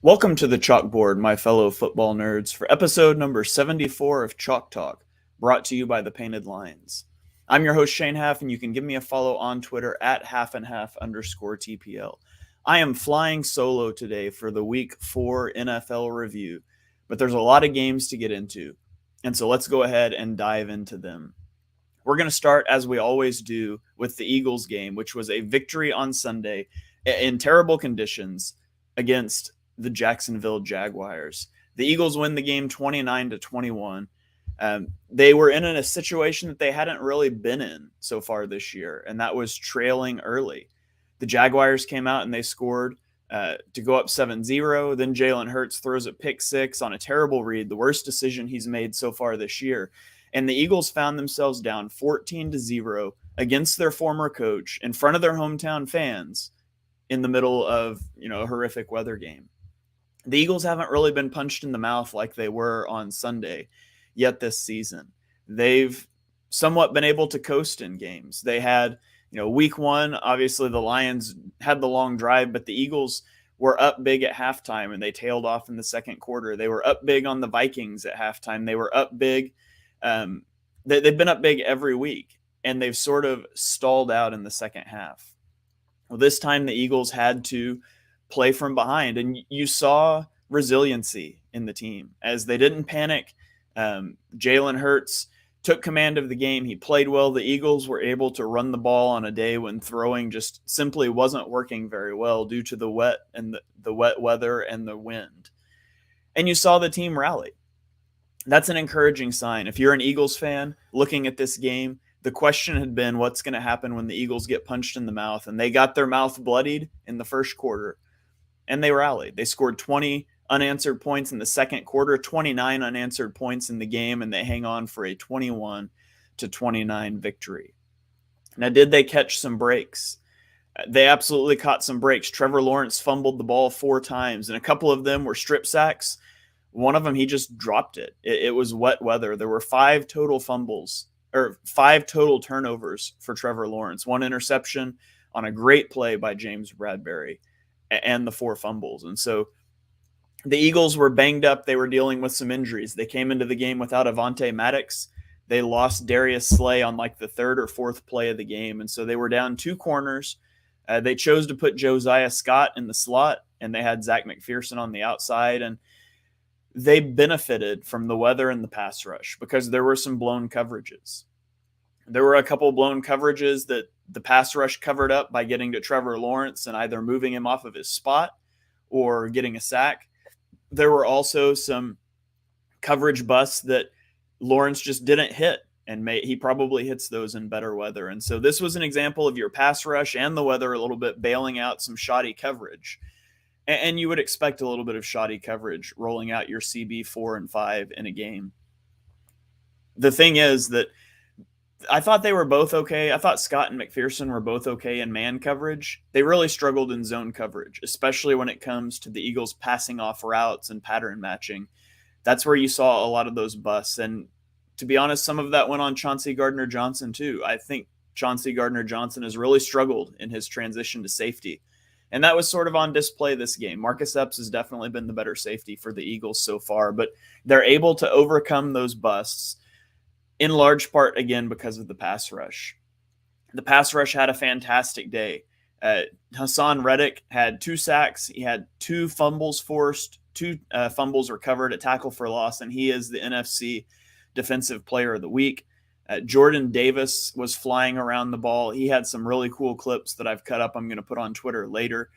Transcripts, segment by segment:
Welcome to the Chalkboard, my fellow football nerds, for episode number 74 of Chalk Talk, brought to you by the Painted Lines. I'm your host, Shane Half, and you can give me a follow on Twitter at halfandhalf_TPL. I am flying solo today for the Week 4 NFL review, but there's a lot of games to get into, and so let's go ahead and dive into them. We're going to start, as we always do, with the Eagles game, which was a victory on Sunday in terrible conditions against the Jacksonville Jaguars. The Eagles win the game 29-21. They were in a situation that they hadn't really been in so far this year, and that was trailing early. The Jaguars came out and they scored to go up 7-0. Then Jalen Hurts throws a pick six on a terrible read, the worst decision he's made so far this year. And the Eagles found themselves down 14-0 against their former coach in front of their hometown fans in the middle of, a horrific weather game. The Eagles haven't really been punched in the mouth like they were on Sunday yet this season. They've somewhat been able to coast in games. They had, week one, obviously the Lions had the long drive, but the Eagles were up big at halftime and they tailed off in the second quarter. They were up big on the Vikings at halftime. They were up big. They've been up big every week, and they've sort of stalled out in the second half. Well, this time the Eagles had to play from behind, and you saw resiliency in the team as they didn't panic. Jalen Hurts took command of the game. He played well. The Eagles were able to run the ball on a day when throwing just simply wasn't working very well due to the wet and the wet weather and the wind. And you saw the team rally. That's an encouraging sign. If you're an Eagles fan looking at this game, the question had been what's going to happen when the Eagles get punched in the mouth, and they got their mouth bloodied in the first quarter. And they rallied. They scored 20 unanswered points in the second quarter, 29 unanswered points in the game, and they hang on for a 21-29 victory. Now, did they catch some breaks? They absolutely caught some breaks. Trevor Lawrence fumbled the ball 4 times, and a couple of them were strip sacks. One of them, he just dropped it. It was wet weather. There were 5 total fumbles, or 5 total turnovers for Trevor Lawrence. 1 interception on a great play by James Bradberry, and the 4 fumbles. And so the Eagles were banged up. They were dealing with some injuries. They came into the game without Avonte Maddox. They lost Darius Slay on like the 3rd or 4th play of the game. And so they were down 2 corners. They chose to put Josiah Scott in the slot, and they had Zach McPherson on the outside. And they benefited from the weather and the pass rush because there were some blown coverages. There were a couple blown coverages that the pass rush covered up by getting to Trevor Lawrence and either moving him off of his spot or getting a sack. There were also some coverage busts that Lawrence just didn't hit, and he probably hits those in better weather. And so this was an example of your pass rush and the weather a little bit bailing out some shoddy coverage. And you would expect a little bit of shoddy coverage rolling out your CB 4 and 5 in a game. The thing is that I thought they were both okay. I thought Scott and McPherson were both okay in man coverage. They really struggled in zone coverage, especially when it comes to the Eagles passing off routes and pattern matching. That's where you saw a lot of those busts. And to be honest, some of that went on Chauncey Gardner-Johnson too. I think Chauncey Gardner-Johnson has really struggled in his transition to safety. And that was sort of on display this game. Marcus Epps has definitely been the better safety for the Eagles so far, but they're able to overcome those busts in large part, again, because of the pass rush. The pass rush had a fantastic day. Hassan Reddick had 2 sacks. He had 2 fumbles forced, 2 fumbles recovered, a tackle for loss, and he is the NFC Defensive Player of the Week. Jordan Davis was flying around the ball. He had some really cool clips that I've cut up I'm going to put on Twitter later,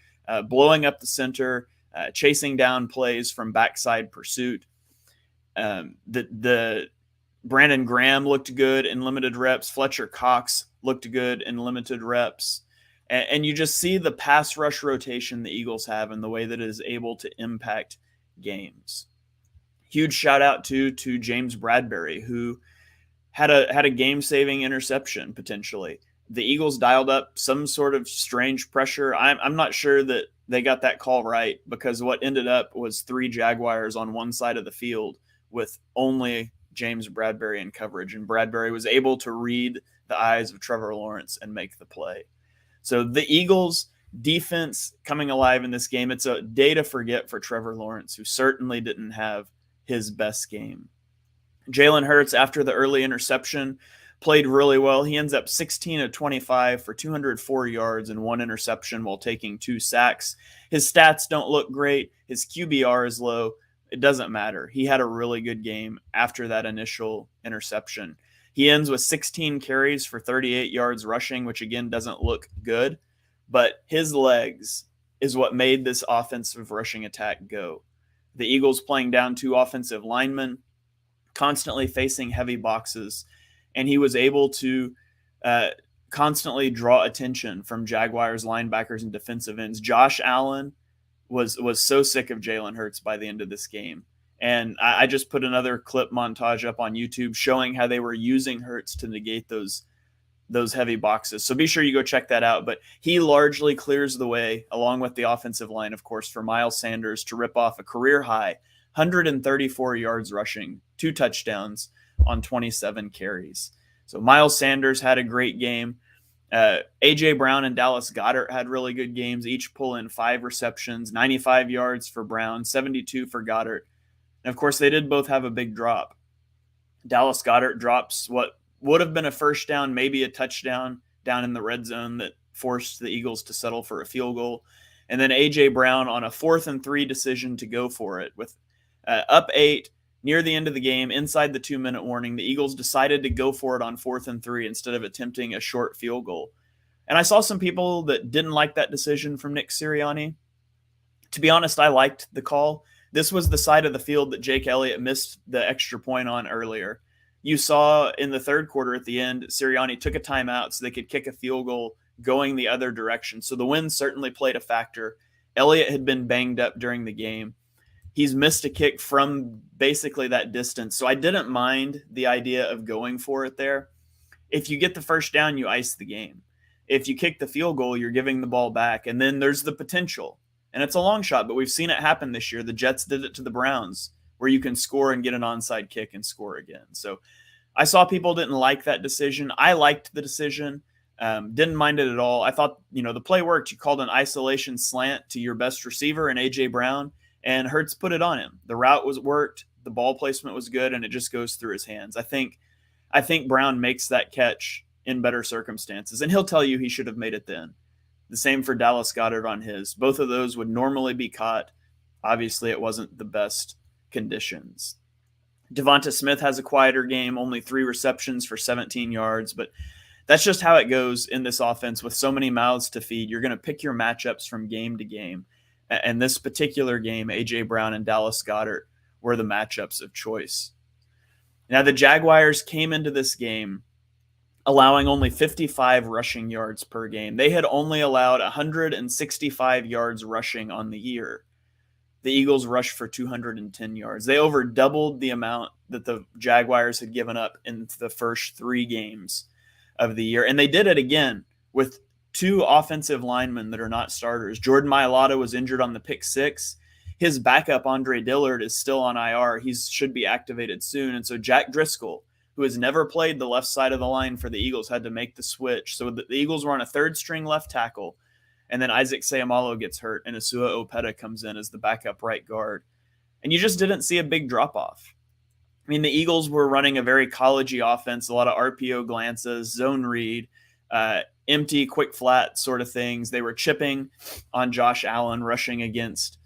blowing up the center, chasing down plays from backside pursuit. The Brandon Graham looked good in limited reps. Fletcher Cox looked good in limited reps. And you just see the pass rush rotation the Eagles have and the way that it is able to impact games. Huge shout out to James Bradberry, who had a game-saving interception potentially. The Eagles dialed up some sort of strange pressure. I'm not sure that they got that call right, because what ended up was 3 Jaguars on one side of the field with only James Bradberry in coverage, and Bradberry was able to read the eyes of Trevor Lawrence and make the play. So the Eagles defense coming alive in this game. It's a day to forget for Trevor Lawrence, who certainly didn't have his best game. Jalen Hurts, after the early interception, played really well. He ends up 16 of 25 for 204 yards and 1 interception while taking 2 sacks. His stats don't look great. His QBR is low. It doesn't matter. He had a really good game after that initial interception. He ends with 16 carries for 38 yards rushing, which again doesn't look good, but his legs is what made this offensive rushing attack go. The Eagles playing down 2 offensive linemen, constantly facing heavy boxes, and he was able to constantly draw attention from Jaguars linebackers and defensive ends. Josh Allen was so sick of Jalen Hurts by the end of this game. And I just put another clip montage up on YouTube showing how they were using Hurts to negate those heavy boxes. So be sure you go check that out. But he largely clears the way, along with the offensive line, of course, for Miles Sanders to rip off a career high 134 yards rushing, 2 touchdowns on 27 carries. So Miles Sanders had a great game. A.J. Brown and Dallas Goddard had really good games, each pull in 5 receptions, 95 yards for Brown, 72 for Goddard. And of course, they did both have a big drop. Dallas Goddard drops what would have been a first down, maybe a touchdown down in the red zone that forced the Eagles to settle for a field goal. And then A.J. Brown on a 4th and 3 decision to go for it with up 8 near the end of the game, inside the 2-minute warning. The Eagles decided to go for it on 4th and 3 instead of attempting a short field goal. And I saw some people that didn't like that decision from Nick Sirianni. To be honest, I liked the call. This was the side of the field that Jake Elliott missed the extra point on earlier. You saw in the third quarter at the end, Sirianni took a timeout so they could kick a field goal going the other direction. So the wind certainly played a factor. Elliott had been banged up during the game. He's missed a kick from basically that distance. So I didn't mind the idea of going for it there. If you get the first down, you ice the game. If you kick the field goal, you're giving the ball back. And then there's the potential. And it's a long shot, but we've seen it happen this year. The Jets did it to the Browns, where you can score and get an onside kick and score again. So I saw people didn't like that decision. I liked the decision. Didn't mind it at all. I thought, the play worked. You called an isolation slant to your best receiver and A.J. Brown, and Hurts put it on him. The route was worked. The ball placement was good, and it just goes through his hands. I think Brown makes that catch in better circumstances, and he'll tell you he should have made it then. The same for Dallas Goddard on his. Both of those would normally be caught. Obviously, it wasn't the best conditions. Devonta Smith has a quieter game, only 3 receptions for 17 yards, but that's just how it goes in this offense with so many mouths to feed. You're going to pick your matchups from game to game. And this particular game, A.J. Brown and Dallas Goddard were the matchups of choice. Now, the Jaguars came into this game allowing only 55 rushing yards per game. They had only allowed 165 yards rushing on the year. The Eagles rushed for 210 yards. They over doubled the amount that the Jaguars had given up in the first 3 games of the year. And they did it again with 2 offensive linemen that are not starters. Jordan Mailata was injured on the pick 6. His backup, Andre Dillard, is still on IR. He should be activated soon. And so Jack Driscoll, who has never played the left side of the line for the Eagles, had to make the switch. So the Eagles were on a 3rd-string left tackle. And then Isaac Seumalo gets hurt, and Asua Opeta comes in as the backup right guard. And you just didn't see a big drop-off. I mean, the Eagles were running a very collegey offense, a lot of RPO glances, zone read, empty, quick flat sort of things. They were chipping on Josh Allen, rushing against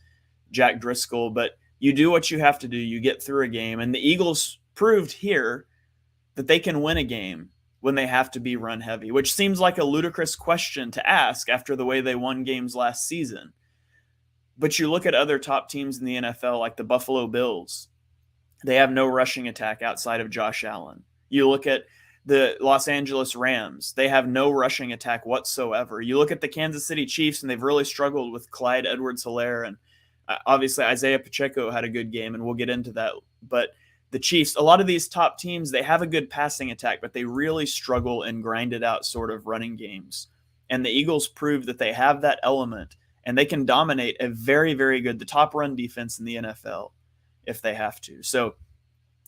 Jack Driscoll. But you do what you have to do. You get through a game. And the Eagles proved here that they can win a game when they have to be run heavy, which seems like a ludicrous question to ask after the way they won games last season. But you look at other top teams in the NFL, like the Buffalo Bills. They have no rushing attack outside of Josh Allen. You look at the Los Angeles Rams. They have no rushing attack whatsoever. You look at the Kansas City Chiefs, and they've really struggled with Clyde Edwards-Helaire. And obviously Isaiah Pacheco had a good game, and we'll get into that. But the Chiefs, a lot of these top teams, they have a good passing attack, but they really struggle in grinded out sort of running games. And the Eagles prove that they have that element, and they can dominate a very, very good, the top run defense in the NFL if they have to. So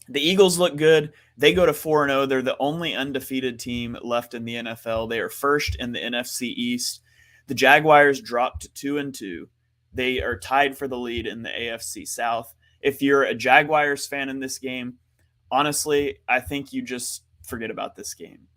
the Eagles look good. They go to 4-0. They're the only undefeated team left in the NFL. They are first in the NFC East. The Jaguars dropped to 2-2. They are tied for the lead in the AFC South. If you're a Jaguars fan in this game, honestly, I think you just forget about this game.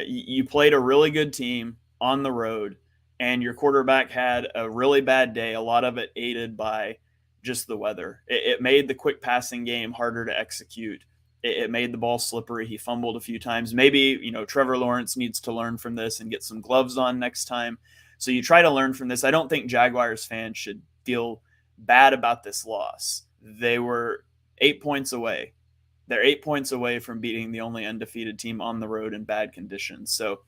You played a really good team on the road, and your quarterback had a really bad day, a lot of it aided by just the weather. It made the quick passing game harder to execute. It made the ball slippery. He fumbled a few times. Maybe, Trevor Lawrence needs to learn from this and get some gloves on next time. So you try to learn from this. I don't think Jaguars fans should feel bad about this loss. They were 8 points away. They're 8 points away from beating the only undefeated team on the road in bad conditions. So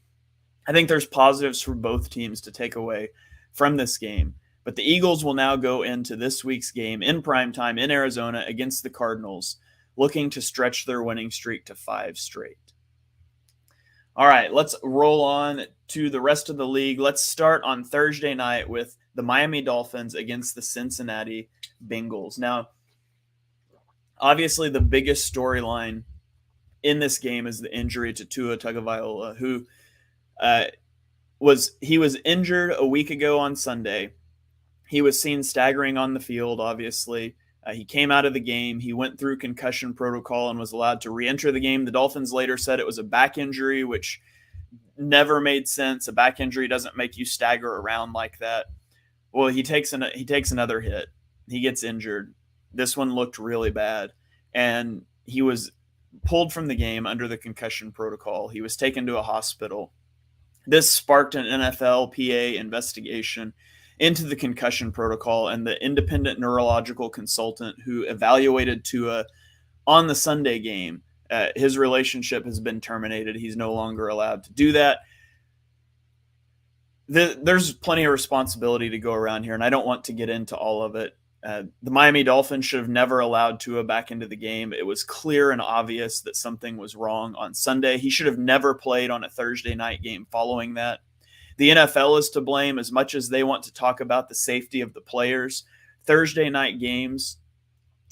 I think there's positives for both teams to take away from this game. But the Eagles will now go into this week's game in primetime in Arizona against the Cardinals, looking to stretch their winning streak to 5 straight. All right, let's roll on to the rest of the league. Let's start on Thursday night with the Miami Dolphins against the Cincinnati Bengals. Now, obviously, the biggest storyline in this game is the injury to Tua Tagovailoa, who was injured a week ago on Sunday. He was seen staggering on the field, obviously. He came out of the game. He went through concussion protocol and was allowed to re-enter the game. The Dolphins later said it was a back injury, which never made sense. A back injury doesn't make you stagger around like that. Well, he takes another hit. He gets injured. This one looked really bad, and he was pulled from the game under the concussion protocol. He was taken to a hospital. This sparked an NFLPA investigation into the concussion protocol, and the independent neurological consultant who evaluated Tua on the Sunday game, his relationship has been terminated. He's no longer allowed to do that. There's plenty of responsibility to go around here, and I don't want to get into all of it. The Miami Dolphins should have never allowed Tua back into the game. It was clear and obvious that something was wrong on Sunday. He should have never played on a Thursday night game following that. The NFL is to blame as much as they want to talk about the safety of the players. Thursday night games,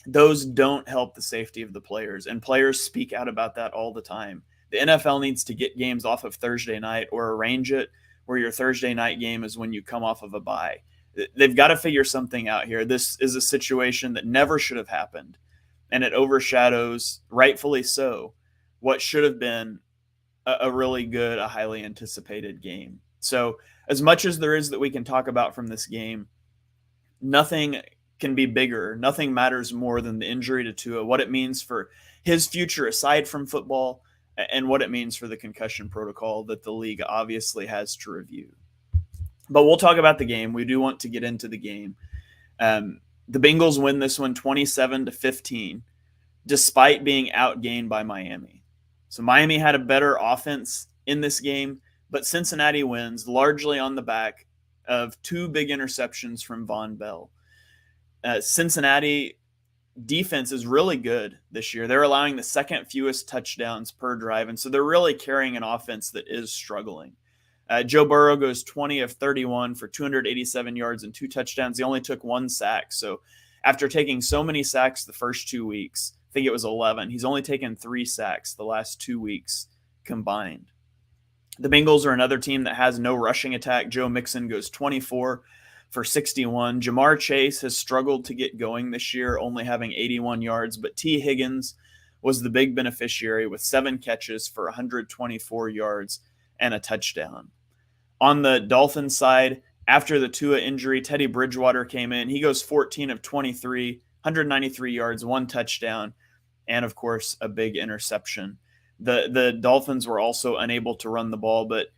those don't help the safety of the players, and players speak out about that all the time. The NFL needs to get games off of Thursday night or arrange it where your Thursday night game is when you come off of a bye. They've got to figure something out here. This is a situation that never should have happened, and it overshadows, rightfully so, what should have been a really good, a highly anticipated game. So as much as there is that we can talk about from this game, nothing can be bigger. Nothing matters more than the injury to Tua, what it means for his future aside from football, and what it means for the concussion protocol that the league obviously has to review. But we'll talk about the game. We do want to get into the game. The Bengals win this one 27-15, despite being outgained by Miami. So Miami had a better offense in this game, but Cincinnati wins largely on the back of 2 big interceptions from Von Bell. Cincinnati defense is really good this year. They're allowing the second fewest touchdowns per drive, and so they're really carrying an offense that is struggling. Joe Burrow goes 20 of 31 for 287 yards and 2 touchdowns. He only took 1 sack. So after taking so many sacks the first 2 weeks, I think it was 11, he's only taken 3 sacks the last 2 weeks combined. The Bengals are another team that has no rushing attack. Joe Mixon goes 24 for 61. Jamar Chase has struggled to get going this year, only having 81 yards, but T. Higgins was the big beneficiary with 7 catches for 124 yards and a touchdown. On the Dolphins side, after the Tua injury, Teddy Bridgewater came in. He goes 14 of 23, 193 yards, 1 touchdown, and of course, a big interception. The Dolphins were also unable to run the ball, but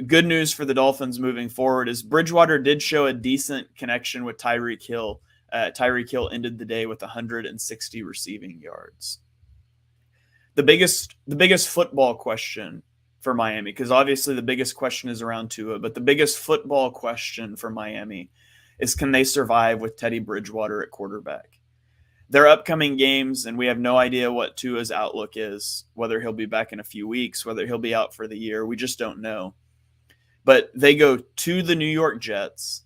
good news for the Dolphins moving forward is Bridgewater did show a decent connection with Tyreek Hill. Tyreek Hill ended the day with 160 receiving yards. The biggest football question for Miami, because obviously the biggest question is around Tua, but the biggest football question for Miami is, can they survive with Teddy Bridgewater at quarterback? Their upcoming games, and we have no idea what Tua's outlook is, whether he'll be back in a few weeks, whether he'll be out for the year. We just don't know. But they go to the New York Jets,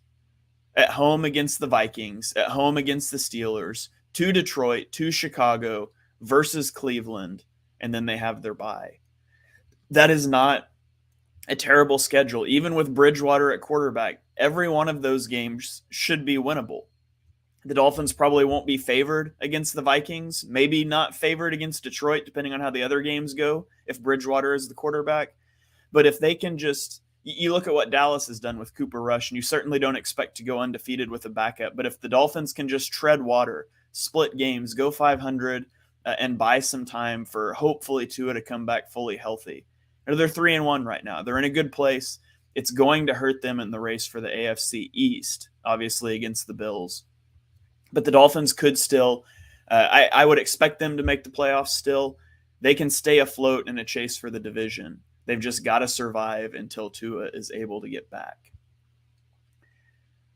at home against the Vikings, at home against the Steelers, to Detroit, to Chicago, versus Cleveland, and then they have their bye. That is not a terrible schedule. Even with Bridgewater at quarterback, every one of those games should be winnable. The Dolphins probably won't be favored against the Vikings, maybe not favored against Detroit, depending on how the other games go, if Bridgewater is the quarterback. But if they can just, you look at what Dallas has done with Cooper Rush, and you certainly don't expect to go undefeated with a backup. But if the Dolphins can just tread water, split games, go 500, and buy some time for hopefully Tua to come back fully healthy. They're 3-1 right now. They're in a good place. It's going to hurt them in the race for the AFC East, obviously against the Bills. But the Dolphins could still, I would expect them to make the playoffs still. They can stay afloat in a chase for the division. They've just got to survive until Tua is able to get back.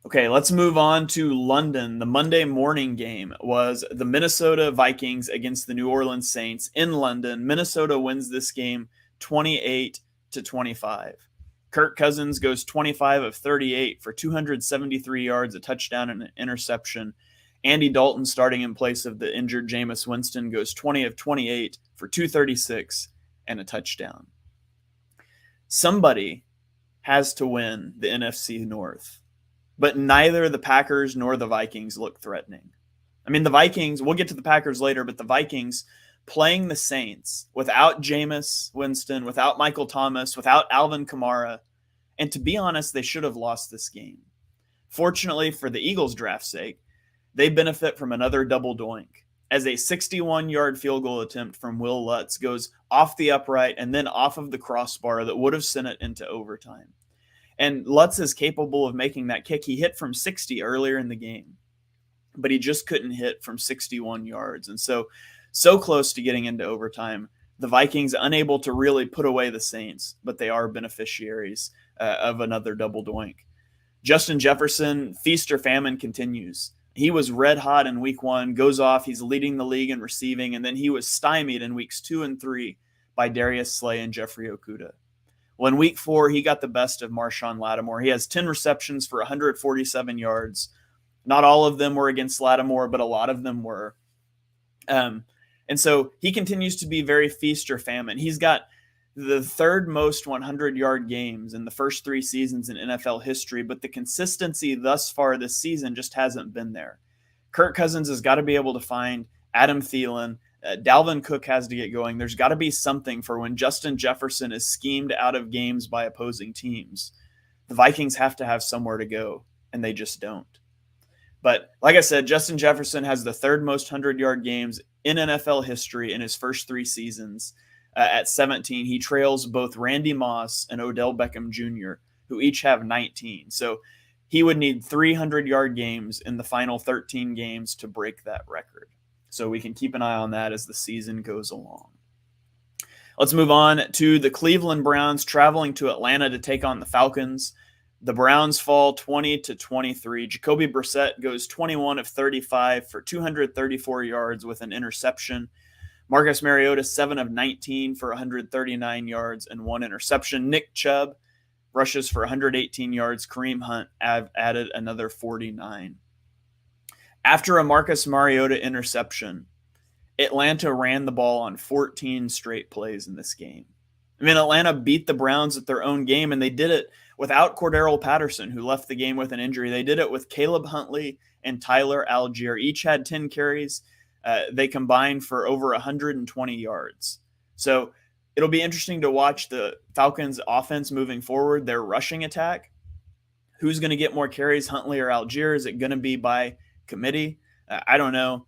Okay, let's move on to London. The Monday morning game was the Minnesota Vikings against the New Orleans Saints in London. Minnesota wins this game 28-25. Kirk Cousins goes 25 of 38 for 273 yards, a touchdown, and an interception. Andy Dalton, starting in place of the injured Jameis Winston, goes 20 of 28 for 236 and a touchdown. Somebody has to win the NFC North, but neither the Packers nor the Vikings look threatening. I mean, the Vikings, we'll get to the Packers later, but the Vikings playing the Saints without Jameis Winston, without Michael Thomas, without Alvin Kamara, and to be honest, they should have lost this game. Fortunately for the Eagles' draft's sake, they benefit from another double doink, as a 61-yard field goal attempt from Will Lutz goes off the upright and then off of the crossbar that would have sent it into overtime. And Lutz is capable of making that kick. He hit from 60 earlier in the game, but he just couldn't hit from 61 yards. And so close to getting into overtime. The Vikings unable to really put away the Saints, but they are beneficiaries of another double doink. Justin Jefferson, feast or famine continues. He was red hot in week 1, goes off. He's leading the league in receiving, and then he was stymied in weeks 2 and 3 by Darius Slay and Jeffrey Okudah. Well, in week 4, he got the best of Marshawn Lattimore. He has 10 receptions for 147 yards. Not all of them were against Lattimore, but a lot of them were. And so he continues to be very feast or famine. He's got the third most 100-yard games in the first 3 seasons in NFL history, but the consistency thus far this season just hasn't been there. Kirk Cousins has got to be able to find Adam Thielen. Dalvin Cook has to get going. There's got to be something for when Justin Jefferson is schemed out of games by opposing teams. The Vikings have to have somewhere to go, and they just don't. But like I said, Justin Jefferson has the third most 100-yard games in NFL history in his first 3 seasons. At 17, he trails both Randy Moss and Odell Beckham Jr., who each have 19. So he would need 300-yard games in the final 13 games to break that record. So we can keep an eye on that as the season goes along. Let's move on to the Cleveland Browns traveling to Atlanta to take on the Falcons. The Browns fall 20-23. Jacoby Brissett goes 21 of 35 for 234 yards with an interception. Marcus Mariota, 7 of 19 for 139 yards and 1 interception. Nick Chubb rushes for 118 yards. Kareem Hunt added another 49. After a Marcus Mariota interception, Atlanta ran the ball on 14 straight plays in this game. I mean, Atlanta beat the Browns at their own game, and they did it without Cordarrelle Patterson, who left the game with an injury. They did it with Caleb Huntley and Tyler Algier. Each had 10 carries. They combined for over 120 yards. So it'll be interesting to watch the Falcons offense moving forward, their rushing attack. Who's going to get more carries, Huntley or Algier? Is it going to be by committee? I don't know.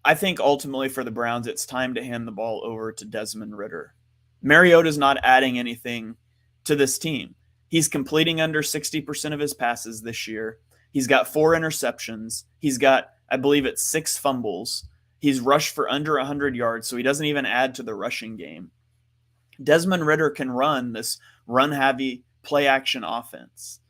I think ultimately for the Browns, it's time to hand the ball over to Desmond Ridder. Mariota's not adding anything to this team. He's completing under 60% of his passes this year. He's got 4 interceptions. He's got, I believe it's 6 fumbles. He's rushed for under 100 yards, so he doesn't even add to the rushing game. Desmond Ridder can run this run-heavy play-action offense.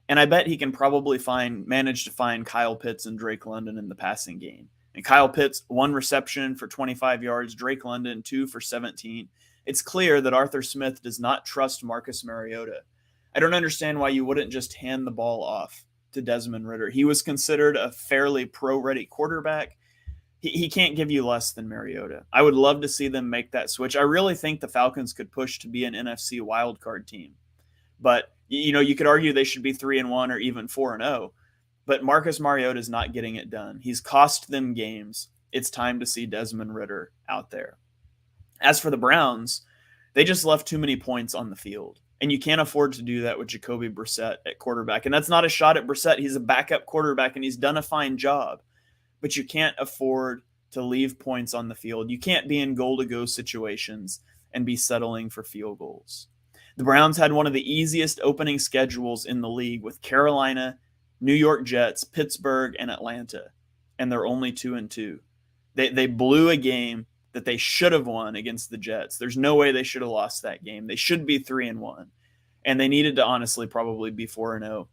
And I bet he can probably manage to find Kyle Pitts and Drake London in the passing game. And Kyle Pitts, 1 reception for 25 yards, Drake London, 2 for 17. It's clear that Arthur Smith does not trust Marcus Mariota. I don't understand why you wouldn't just hand the ball off to Desmond Ridder. He was considered a fairly pro-ready quarterback. he can't give you less than Mariota. I would love to see them make that switch. I really think the Falcons could push to be an NFC wildcard team. But, you could argue they should be 3-1 or even 4-0. But Marcus Mariota is not getting it done. He's cost them games. It's time to see Desmond Ridder out there. As for the Browns, they just left too many points on the field. And you can't afford to do that with Jacoby Brissett at quarterback. And that's not a shot at Brissett. He's a backup quarterback, and he's done a fine job. But you can't afford to leave points on the field. You can't be in goal-to-go situations and be settling for field goals. The Browns had one of the easiest opening schedules in the league with Carolina, New York Jets, Pittsburgh, and Atlanta. And they're only 2-2. They blew a game that they should have won against the Jets. There's no way they should have lost that game. They should be 3-1. And they needed to honestly probably be 4-0.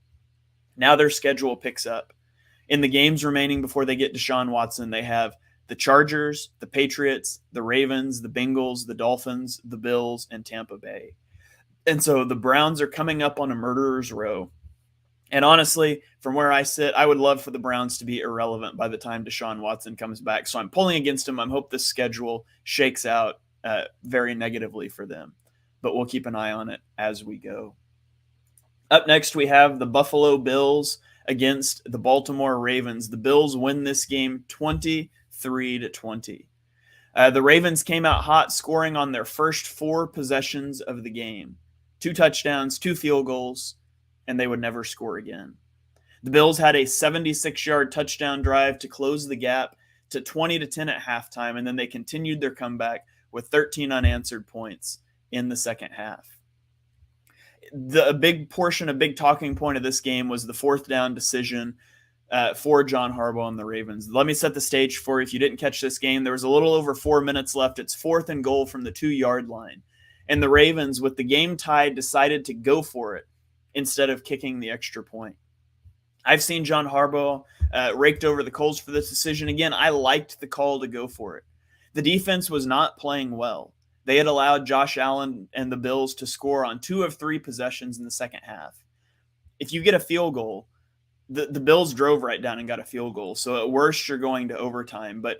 Now their schedule picks up. In the games remaining before they get Deshaun Watson, they have the Chargers, the Patriots, the Ravens, the Bengals, the Dolphins, the Bills, and Tampa Bay. And so the Browns are coming up on a murderer's row. And honestly, from where I sit, I would love for the Browns to be irrelevant by the time Deshaun Watson comes back. So I'm pulling against them. I hope the schedule shakes out very negatively for them. But we'll keep an eye on it as we go. Up next, we have the Buffalo Bills against the Baltimore Ravens. The Bills win this game 23-20. The Ravens came out hot, scoring on their first 4 possessions of the game. 2 touchdowns, 2 field goals, and they would never score again. The Bills had a 76-yard touchdown drive to close the gap to 20-10 at halftime, and then they continued their comeback with 13 unanswered points in the second half. A big talking point of this game was the 4th down decision for John Harbaugh and the Ravens. Let me set the stage for you. If you didn't catch this game, there was a little over 4 minutes left. It's 4th and goal from the 2-yard line. And the Ravens, with the game tied, decided to go for it instead of kicking the extra point. I've seen John Harbaugh raked over the coals for this decision. Again, I liked the call to go for it. The defense was not playing well. They had allowed Josh Allen and the Bills to score on 2 of 3 possessions in the second half. If you get a field goal, the Bills drove right down and got a field goal. So at worst, you're going to overtime. But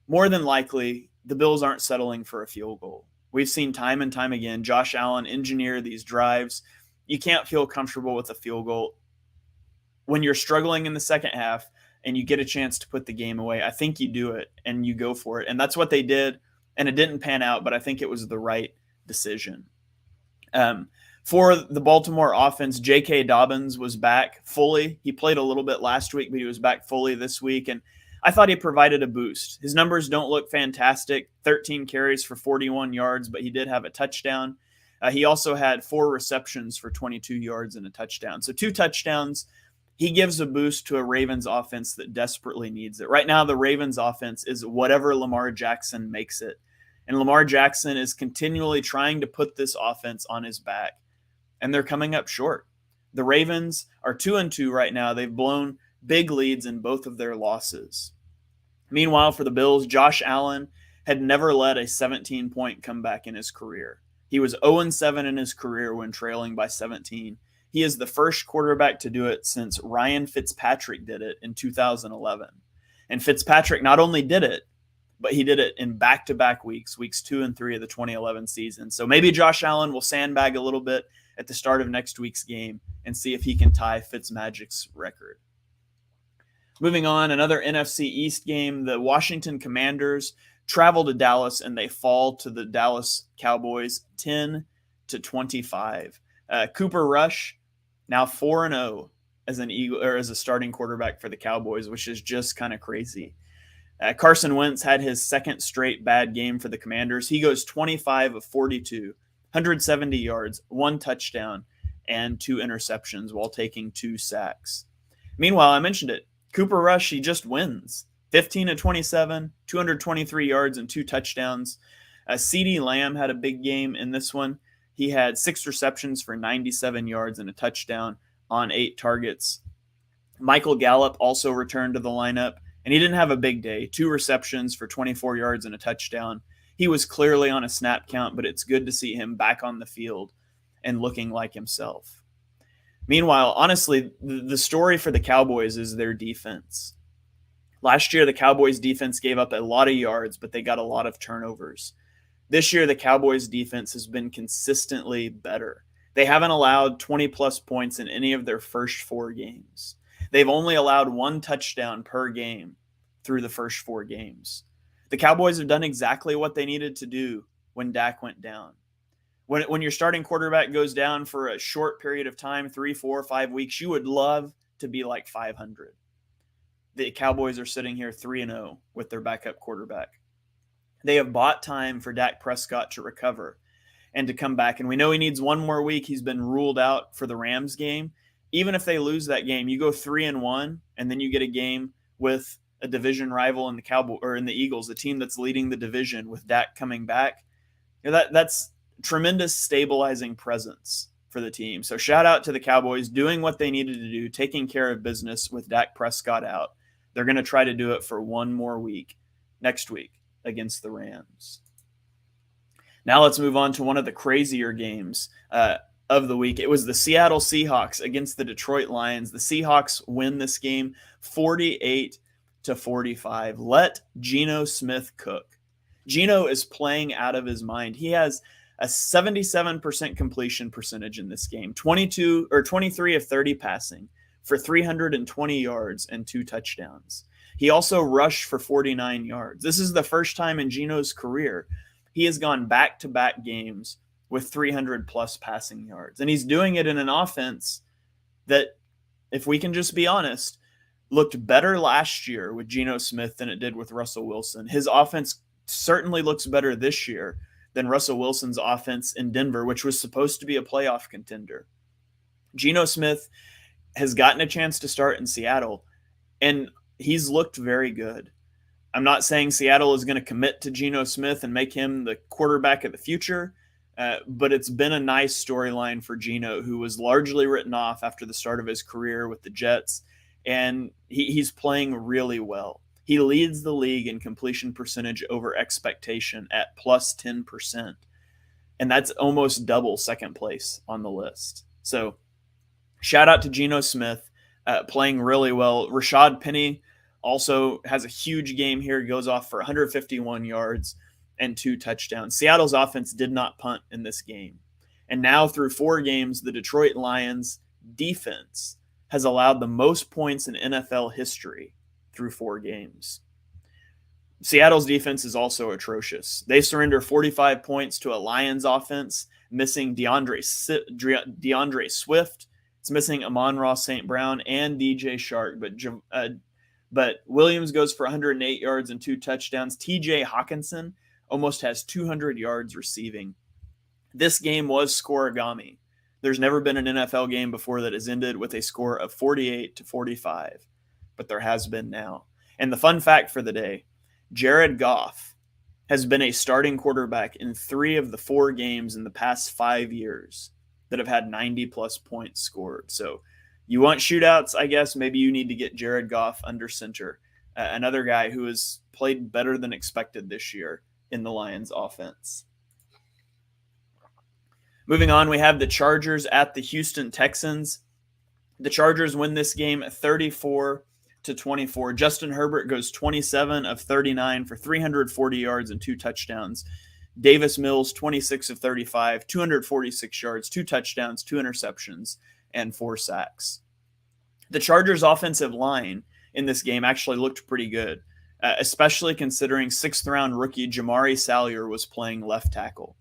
more than likely, the Bills aren't settling for a field goal. We've seen time and time again Josh Allen engineer these drives. You can't feel comfortable with a field goal. When you're struggling in the second half and you get a chance to put the game away, I think you do it and you go for it. And that's what they did. And it didn't pan out, but I think it was the right decision. For the Baltimore offense, J.K. Dobbins was back fully. He played a little bit last week, but he was back fully this week. And I thought he provided a boost. His numbers don't look fantastic. 13 carries for 41 yards, but he did have a touchdown. He also had 4 receptions for 22 yards and a touchdown. So 2 touchdowns. He gives a boost to a Ravens offense that desperately needs it. Right now, the Ravens offense is whatever Lamar Jackson makes it. And Lamar Jackson is continually trying to put this offense on his back. And they're coming up short. The Ravens are 2-2 right now. They've blown big leads in both of their losses. Meanwhile, for the Bills, Josh Allen had never led a 17-point comeback in his career. He was 0-7 in his career when trailing by 17. He is the first quarterback to do it since Ryan Fitzpatrick did it in 2011. And Fitzpatrick not only did it, but he did it in back-to-back weeks 2 and 3 of the 2011 season. So maybe Josh Allen will sandbag a little bit at the start of next week's game and see if he can tie Fitzmagic's record. Moving on, another NFC East game. The Washington Commanders travel to Dallas and they fall to the Dallas Cowboys 10-25. Cooper Rush now 4-0 as an Eagle or as a starting quarterback for the Cowboys, which is just kind of crazy. Carson Wentz had his second straight bad game for the Commanders. He goes 25 of 42, 170 yards, 1 touchdown, and 2 interceptions while taking 2 sacks. Meanwhile, I mentioned it. Cooper Rush, he just wins. 15-27, 223 yards, and 2 touchdowns. CeeDee Lamb had a big game in this one. He had 6 receptions for 97 yards and a touchdown on 8 targets. Michael Gallup also returned to the lineup, and he didn't have a big day. 2 receptions for 24 yards and a touchdown. He was clearly on a snap count, but it's good to see him back on the field and looking like himself. Meanwhile, honestly, the story for the Cowboys is their defense. Last year, the Cowboys defense gave up a lot of yards, but they got a lot of turnovers. This year, the Cowboys defense has been consistently better. They haven't allowed 20-plus points in any of their first 4 games. They've only allowed 1 touchdown per game through the first 4 games. The Cowboys have done exactly what they needed to do when Dak went down. When your starting quarterback goes down for a short period of time, 3, 4, 5 weeks, you would love to be like 500. The Cowboys are sitting here 3-0 with their backup quarterback. They have bought time for Dak Prescott to recover and to come back. And we know he needs 1 more week. He's been ruled out for the Rams game. Even if they lose that game, you go 3-1, and then you get a game with a division rival in the Cowboys or in the Eagles, the team that's leading the division with Dak coming back. That's tremendous stabilizing presence for the team. So shout out to the Cowboys doing what they needed to do, taking care of business with Dak Prescott out. They're going to try to do it for 1 more week next week against the Rams. Now let's move on to one of the crazier games of the week. It was the Seattle Seahawks against the Detroit Lions. The Seahawks win this game 48-45. Let Geno Smith cook. Geno is playing out of his mind. He has a 77% completion percentage in this game, 23 of 30 passing for 320 yards and 2 touchdowns. He also rushed for 49 yards. This is the first time in Geno's career he has gone back-to-back games with 300-plus passing yards. And he's doing it in an offense that, if we can just be honest, looked better last year with Geno Smith than it did with Russell Wilson. His offense certainly looks better this year than Russell Wilson's offense in Denver, which was supposed to be a playoff contender. Geno Smith has gotten a chance to start in Seattle, and he's looked very good. I'm not saying Seattle is going to commit to Geno Smith and make him the quarterback of the future, but it's been a nice storyline for Geno, who was largely written off after the start of his career with the Jets, and he's playing really well. He leads the league in completion percentage over expectation at plus 10%, and that's almost double second place on the list. So shout out to Geno Smith, playing really well. Rashad Penny also has a huge game here. He goes off for 151 yards and 2 touchdowns. Seattle's offense did not punt in this game. And now through 4 games, the Detroit Lions defense has allowed the most points in NFL history through 4 games. Seattle's defense is also atrocious. They surrender 45 points to a Lions offense, missing DeAndre Swift. It's missing Amon-Ra St. Brown and DJ Shark, but Williams goes for 108 yards and 2 touchdowns. TJ Hawkinson almost has 200 yards receiving. This game was scoregami. There's never been an NFL game before that has ended with a score of 48-45, but there has been now. And the fun fact for the day, Jared Goff has been a starting quarterback in 3 of the 4 games in the past 5 years that have had 90-plus points scored. So you want shootouts, I guess, maybe you need to get Jared Goff under center, another guy who has played better than expected this year in the Lions offense. Moving on, we have the Chargers at the Houston Texans. The Chargers win this game 34-24. Justin Herbert goes 27 of 39 for 340 yards and 2 touchdowns. Davis Mills, 26 of 35, 246 yards, 2 touchdowns, 2 interceptions, and 4 sacks. The Chargers' offensive line in this game actually looked pretty good, especially considering 6th-round rookie Jamari Salyer was playing left tackle.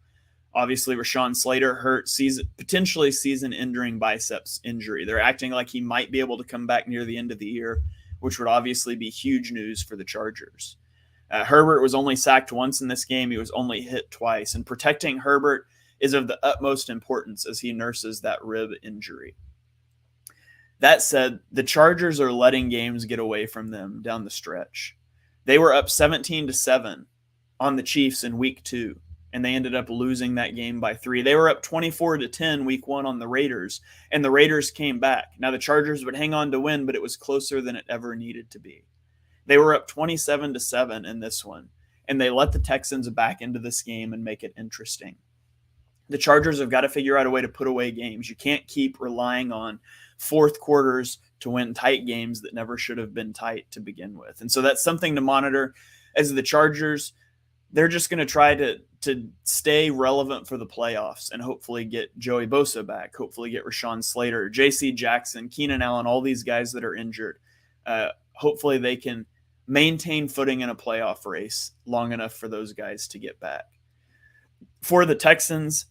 Obviously, Rashawn Slater hurt, potentially season-ending biceps injury. They're acting like he might be able to come back near the end of the year, which would obviously be huge news for the Chargers. Herbert was only sacked once in this game. He was only hit twice, and protecting Herbert is of the utmost importance as he nurses that rib injury. That said, the Chargers are letting games get away from them down the stretch. They were up 17-7 on the Chiefs in week 2, and they ended up losing that game by 3. They were up 24-10 week 1 on the Raiders, and the Raiders came back. Now, the Chargers would hang on to win, but it was closer than it ever needed to be. They were up 27-7 in this one, and they let the Texans back into this game and make it interesting. The Chargers have got to figure out a way to put away games. You can't keep relying on fourth quarters to win tight games that never should have been tight to begin with. And so that's something to monitor. As the Chargers, they're just going to try to stay relevant for the playoffs and hopefully get Joey Bosa back, hopefully get Rashawn Slater, J.C. Jackson, Keenan Allen, all these guys that are injured. Hopefully they can maintain footing in a playoff race long enough for those guys to get back. For the Texans,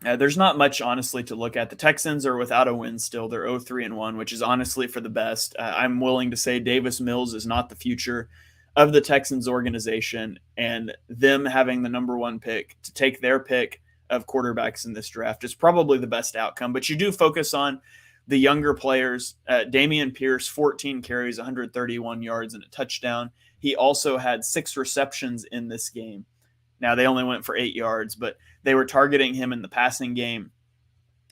there's not much, honestly, to look at. The Texans are without a win still. They're 0-3-1, which is honestly for the best. I'm willing to say Davis Mills is not the future of the Texans organization, and them having the number one pick to take their pick of quarterbacks in this draft is probably the best outcome. But you do focus on the younger players. Dameon Pierce, 14 carries, 131 yards, and a touchdown. He also had 6 receptions in this game. Now, they only went for 8 yards, but they were targeting him in the passing game.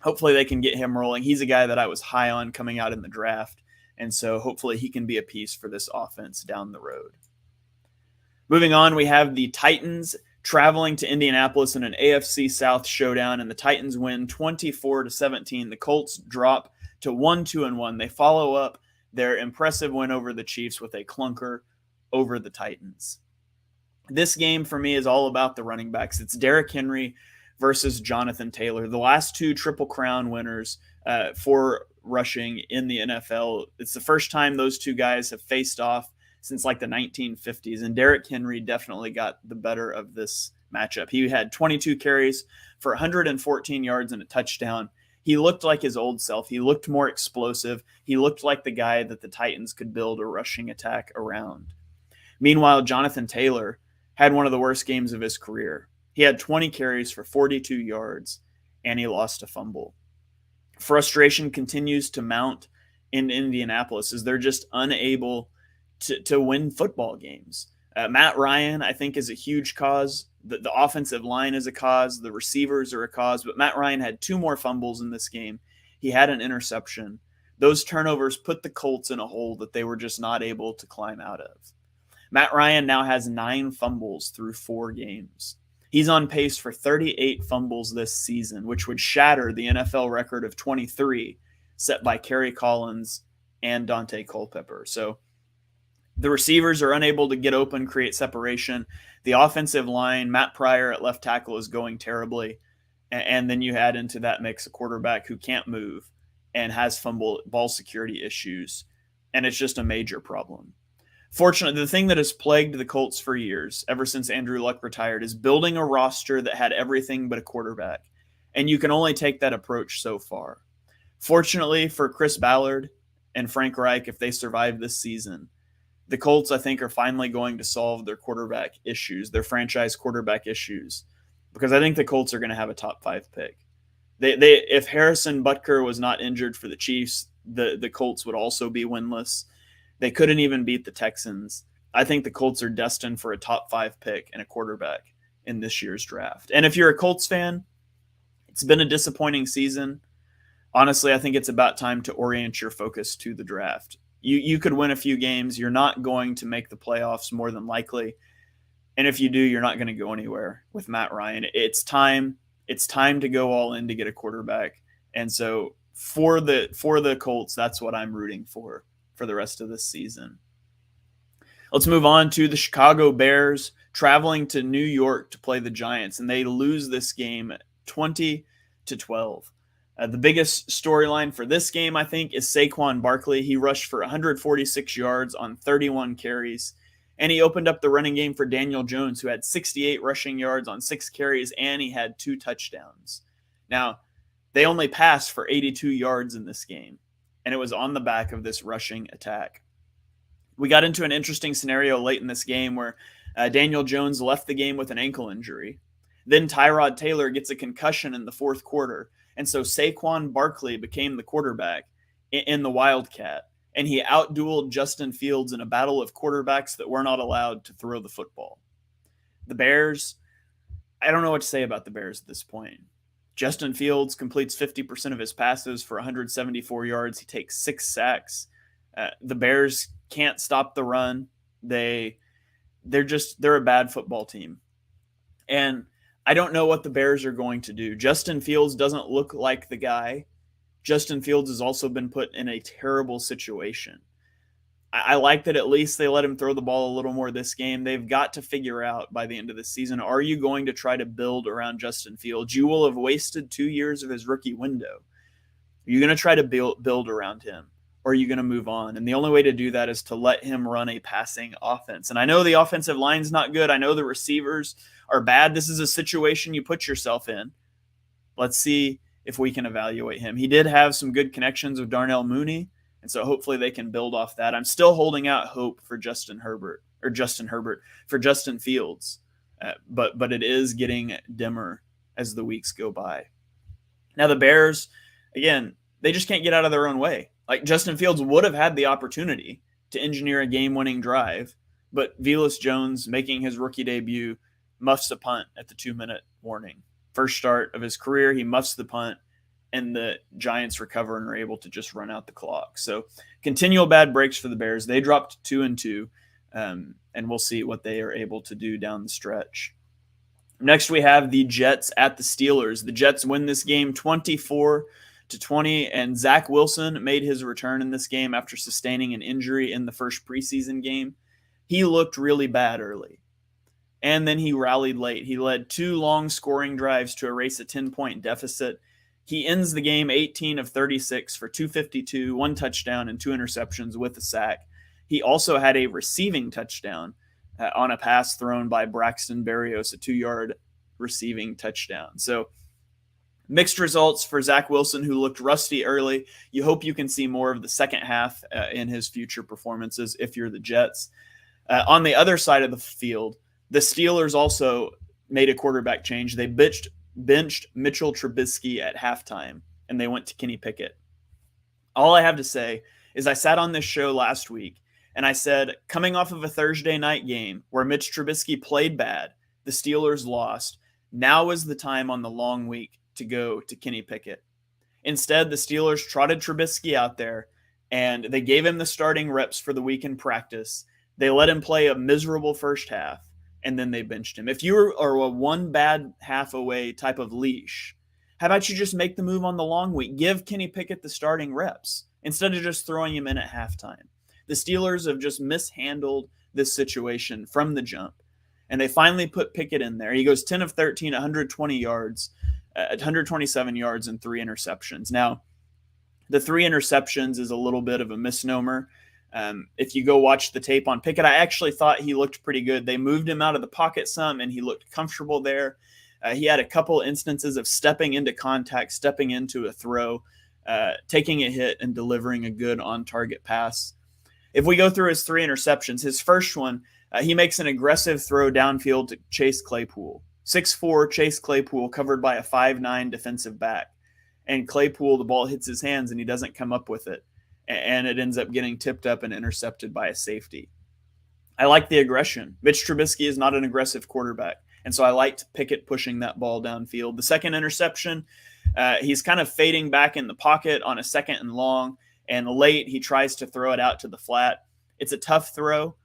Hopefully they can get him rolling. He's a guy that I was high on coming out in the draft, and so hopefully he can be a piece for this offense down the road. Moving on, we have the Titans traveling to Indianapolis in an AFC South showdown, and the Titans win 24-17. The Colts drop to 1-2-1. They follow up their impressive win over the Chiefs with a clunker over the Titans. This game for me is all about the running backs. It's Derrick Henry versus Jonathan Taylor, the last 2 Triple Crown winners for rushing in the NFL. It's the first time those 2 guys have faced off since like the 1950s, and Derrick Henry definitely got the better of this matchup. He had 22 carries for 114 yards and a touchdown. He looked like his old self. He looked more explosive. He looked like the guy that the Titans could build a rushing attack around. Meanwhile, Jonathan Taylor had one of the worst games of his career. He had 20 carries for 42 yards, and he lost a fumble. Frustration continues to mount in Indianapolis as they're just unable to win football games. Matt Ryan, I think, is a huge cause. The offensive line is a cause. The receivers are a cause. But Matt Ryan had 2 more fumbles in this game. He had an interception. Those turnovers put the Colts in a hole that they were just not able to climb out of. Matt Ryan now has 9 fumbles through 4 games. He's on pace for 38 fumbles this season, which would shatter the NFL record of 23 set by Kerry Collins and Dante Culpepper. So the receivers are unable to get open, create separation. The offensive line, Matt Pryor at left tackle, is going terribly. And then you add into that mix a quarterback who can't move and has ball security issues. And it's just a major problem. Fortunately, the thing that has plagued the Colts for years, ever since Andrew Luck retired, is building a roster that had everything but a quarterback. And you can only take that approach so far. Fortunately for Chris Ballard and Frank Reich, if they survive this season, the Colts, I think, are finally going to solve their quarterback issues, their franchise quarterback issues, because I think the Colts are going to have a top 5 pick. If Harrison Butker was not injured for the Chiefs, the Colts would also be winless. They couldn't even beat the Texans. I think the Colts are destined for a top 5 pick and a quarterback in this year's draft. And if you're a Colts fan, it's been a disappointing season. Honestly, I think it's about time to orient your focus to the draft. You could win a few games. You're not going to make the playoffs more than likely. And if you do, you're not going to go anywhere with Matt Ryan. It's time to go all in to get a quarterback. And so for the Colts, that's what I'm rooting for the rest of this season. Let's move on to the Chicago Bears traveling to New York to play the Giants, and they lose this game 20-12. The biggest storyline for this game, I think, is Saquon Barkley. He rushed for 146 yards on 31 carries, and he opened up the running game for Daniel Jones, who had 68 rushing yards on 6 carries, and he had 2 touchdowns. Now, they only passed for 82 yards in this game, and it was on the back of this rushing attack. We got into an interesting scenario late in this game where Daniel Jones left the game with an ankle injury. Then Tyrod Taylor gets a concussion in the 4th quarter. And so Saquon Barkley became the quarterback in the Wildcat, and he outdueled Justin Fields in a battle of quarterbacks that were not allowed to throw the football. The Bears, I don't know what to say about the Bears at this point. Justin Fields completes 50% of his passes for 174 yards. He takes 6 sacks. The Bears can't stop the run. They're a bad football team. And I don't know what the Bears are going to do. Justin Fields doesn't look like the guy. Justin Fields has also been put in a terrible situation. I like that at least they let him throw the ball a little more this game. They've got to figure out by the end of the season, are you going to try to build around Justin Fields? You will have wasted 2 years of his rookie window. Are you going to try to build around him, or are you going to move on? And the only way to do that is to let him run a passing offense. And I know the offensive line's not good. I know the receivers are bad. This is a situation you put yourself in. Let's see if we can evaluate him. He did have some good connections with Darnell Mooney, and so hopefully they can build off that. I'm still holding out hope for Justin Fields, but it is getting dimmer as the weeks go by. Now the Bears, again, they just can't get out of their own way. Like, Justin Fields would have had the opportunity to engineer a game-winning drive, but Velus Jones, making his rookie debut, muffs a punt at the 2-minute warning. First start of his career, he muffs the punt, and the Giants recover and are able to just run out the clock. So continual bad breaks for the Bears. They dropped 2-2, and we'll see what they are able to do down the stretch. Next, we have the Jets at the Steelers. The Jets win this game 24-20, and Zach Wilson made his return in this game after sustaining an injury in the first preseason game. He looked really bad early, and then he rallied late. He led 2 long scoring drives to erase a 10-point deficit. He ends the game 18 of 36 for 252, 1 touchdown, and 2 interceptions with a sack. He also had a receiving touchdown on a pass thrown by Braxton Berrios, a 2-yard receiving touchdown. So mixed results for Zach Wilson, who looked rusty early. You hope you can see more of the second half in his future performances if you're the Jets. On the other side of the field, the Steelers also made a quarterback change. They benched Mitchell Trubisky at halftime, and they went to Kenny Pickett. All I have to say is I sat on this show last week, and I said, coming off of a Thursday night game where Mitch Trubisky played bad, the Steelers lost, now is the time on the long week to go to Kenny Pickett. Instead, the Steelers trotted Trubisky out there, and they gave him the starting reps for the week in practice. They let him play a miserable first half, and then they benched him. If you are a one bad half away type of leash, how about you just make the move on the long week? Give Kenny Pickett the starting reps instead of just throwing him in at halftime. The Steelers have just mishandled this situation from the jump, and they finally put Pickett in there. He goes 10 of 13, 120 yards, 127 yards, and 3 interceptions. Now, the 3 interceptions is a little bit of a misnomer. If you go watch the tape on Pickett, I actually thought he looked pretty good. They moved him out of the pocket some, and he looked comfortable there. He had a couple instances of stepping into contact, stepping into a throw, taking a hit, and delivering a good on-target pass. If we go through his 3 interceptions, his first one, he makes an aggressive throw downfield to Chase Claypool. 6'4", Chase Claypool covered by a 5'9" defensive back. And Claypool, the ball hits his hands, and he doesn't come up with it. And it ends up getting tipped up and intercepted by a safety. I like the aggression. Mitch Trubisky is not an aggressive quarterback, and so I liked Pickett pushing that ball downfield. The second interception, he's kind of fading back in the pocket on a 2nd and long, and late he tries to throw it out to the flat. It's a tough throw.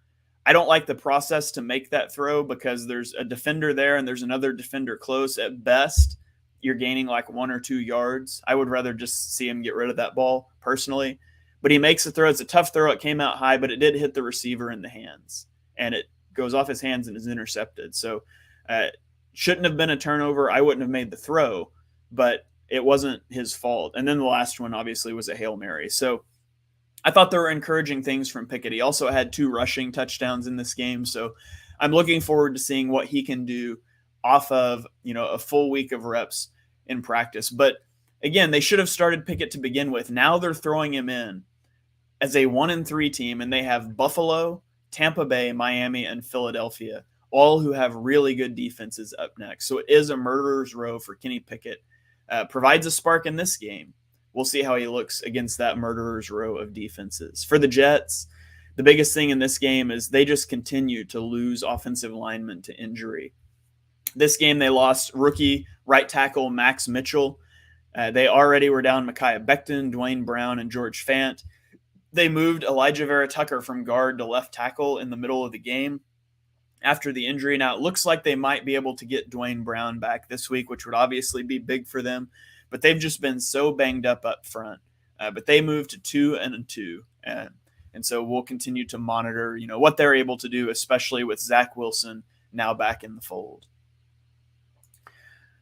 I don't like the process to make that throw because there's a defender there and there's another defender close. At best, you're gaining like 1 or 2 yards. I would rather just see him get rid of that ball personally. But he makes the throw. It's a tough throw. It came out high, but it did hit the receiver in the hands. And it goes off his hands and is intercepted. So shouldn't have been a turnover. I wouldn't have made the throw, but it wasn't his fault. And then the last one, obviously, was a Hail Mary. So I thought there were encouraging things from Pickett. He also had 2 rushing touchdowns in this game. So I'm looking forward to seeing what he can do off of, a full week of reps in practice. But again, they should have started Pickett to begin with. Now they're throwing him in as a 1-3 team, and they have Buffalo, Tampa Bay, Miami, and Philadelphia, all who have really good defenses up next. So it is a murderer's row for Kenny Pickett. Provides a spark in this game. We'll see how he looks against that murderer's row of defenses. For the Jets, the biggest thing in this game is they just continue to lose offensive linemen to injury. This game, they lost rookie right tackle Max Mitchell. They already were down Micaiah Becton, Dwayne Brown, and George Fant. They moved Elijah Vera Tucker from guard to left tackle in the middle of the game after the injury. Now, it looks like they might be able to get Dwayne Brown back this week, which would obviously be big for them. but they've just been so banged up front. But they moved to 2-2, and so we'll continue to monitor, what they're able to do, especially with Zach Wilson now back in the fold.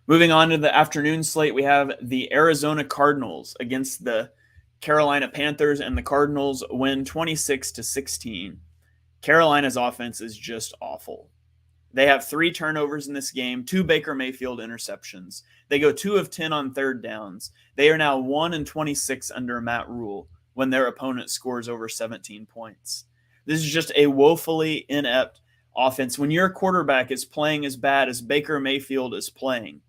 Moving on to the afternoon slate, we have the Arizona Cardinals against the Carolina Panthers, and the Cardinals win 26-16. Carolina's offense is just awful. They have 3 turnovers in this game, 2 Baker Mayfield interceptions. They go 2 of 10 on third downs. They are now 1-26 under Matt Rule when their opponent scores over 17 points. This is just a woefully inept offense. When your quarterback is playing as bad as Baker Mayfield is playing,